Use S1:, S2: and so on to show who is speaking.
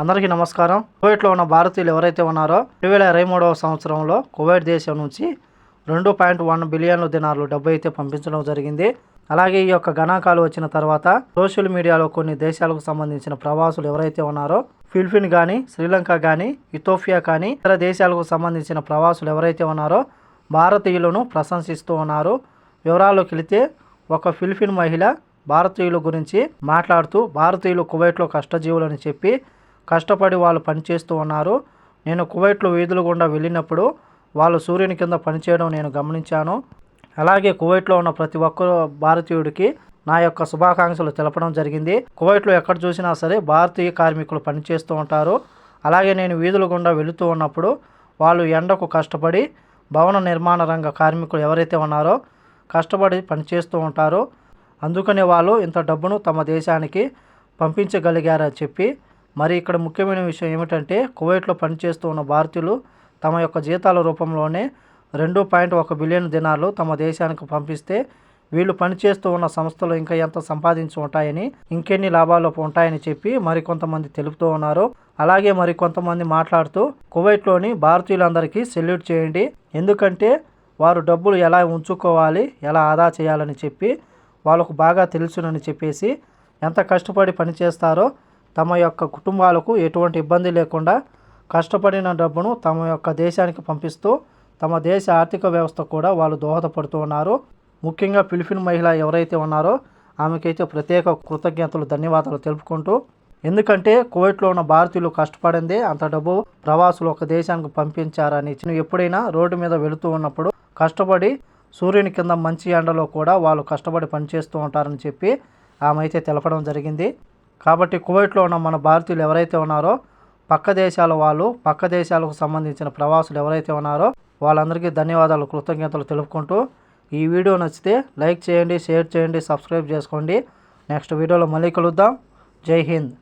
S1: అందరికీ నమస్కారం. కువైట్లో ఉన్న భారతీయులు ఎవరైతే ఉన్నారో 2023వ సంవత్సరంలో కువైట్ దేశం నుంచి 2.1 బిలియన్ల దినార్లు డబ్బు అయితే పంపించడం జరిగింది. అలాగే ఈ యొక్క గణాంకాలు వచ్చిన తర్వాత సోషల్ మీడియాలో కొన్ని దేశాలకు సంబంధించిన ప్రవాసులు ఎవరైతే ఉన్నారో ఫిలిపిన్ కానీ, శ్రీలంక కానీ, ఇథోపియా కానీ ఇతర దేశాలకు సంబంధించిన ప్రవాసులు ఎవరైతే ఉన్నారో భారతీయులను ప్రశంసిస్తూ ఉన్నారు. వివరాల్లోకి వెళితే ఒక ఫిలిపిన్ మహిళ భారతీయుల గురించి మాట్లాడుతూ భారతీయులు కువైట్లో కష్టజీవులని చెప్పి కష్టపడి వాళ్ళు పనిచేస్తూ ఉన్నారు. నేను కువైట్లో వీధుల గుండా వెళ్ళినప్పుడు వాళ్ళు సూర్యుని కింద పనిచేయడం నేను గమనించాను. అలాగే కువైట్లో ఉన్న ప్రతి ఒక్కరు భారతీయుడికి నా యొక్క శుభాకాంక్షలు తెలపడం జరిగింది. కువైట్లో ఎక్కడ చూసినా సరే భారతీయ కార్మికులు పనిచేస్తూ ఉంటారు. అలాగే నేను వీధుల గుండా వెళుతూ ఉన్నప్పుడు వాళ్ళు ఎండకు కష్టపడి భవన నిర్మాణ రంగ కార్మికులు ఎవరైతే ఉన్నారో కష్టపడి పనిచేస్తూ ఉంటారు. అందుకనే వాళ్ళు ఇంత డబ్బును తమ దేశానికి పంపించగలిగారని చెప్పి మరి ఇక్కడ ముఖ్యమైన విషయం ఏమిటంటే కువైట్లో పనిచేస్తూ ఉన్న భారతీయులు తమ యొక్క జీతాల రూపంలోనే 2.1 బిలియన్ దినార్లు తమ దేశానికి పంపిస్తే వీళ్ళు పనిచేస్తూ ఉన్న సంస్థలు ఇంకా ఎంత సంపాదించి ఉంటాయని, ఇంకెన్ని లాభాలు ఉంటాయని చెప్పి మరికొంతమంది తెలుపుతూ ఉన్నారు. అలాగే మరికొంతమంది మాట్లాడుతూ కువైట్లోని భారతీయులందరికీ సెల్యూట్ చేయండి, ఎందుకంటే వారు డబ్బులు ఎలా ఉంచుకోవాలి, ఎలా ఆదా చేయాలని చెప్పి వాళ్ళకు బాగా తెలుసునని చెప్పేసి ఎంత కష్టపడి పనిచేస్తారో తమ యొక్క కుటుంబాలకు ఎటువంటి ఇబ్బంది లేకుండా కష్టపడిన డబ్బును తమ యొక్క దేశానికి పంపిస్తూ తమ దేశ ఆర్థిక వ్యవస్థ కూడా వాళ్ళు దోహదపడుతూ ఉన్నారు. ముఖ్యంగా ఫిలిపిన్ మహిళ ఎవరైతే ఉన్నారో ఆమెకైతే ప్రత్యేక కృతజ్ఞతలు, ధన్యవాదాలు తెలుపుకుంటూ, ఎందుకంటే కువైట్లో ఉన్న భారతీయులు కష్టపడిందే అంత డబ్బు ప్రవాసులు ఒక దేశానికి పంపించారని, ఎప్పుడైనా రోడ్డు మీద వెళుతూ ఉన్నప్పుడు కష్టపడి సూర్యుని కింద మంచి ఎండలో కూడా వాళ్ళు కష్టపడి పనిచేస్తూ ఉంటారని చెప్పి ఆమె అయితే తెలపడం జరిగింది. కాబట్టి కువైట్లో ఉన్న మన భారతీయులు ఎవరైతే ఉన్నారో పక్క దేశాల వాళ్ళు, పక్క దేశాలకు సంబంధించిన ప్రవాసులు ఎవరైతే ఉన్నారో వాళ్ళందరికీ ధన్యవాదాలు, కృతజ్ఞతలు తెలుపుకుంటూ ఈ వీడియో నచ్చితే లైక్ చేయండి, షేర్ చేయండి, సబ్స్క్రైబ్ చేసుకోండి. నెక్స్ట్ వీడియోలో మళ్ళీ కలుద్దాం. జై హింద్.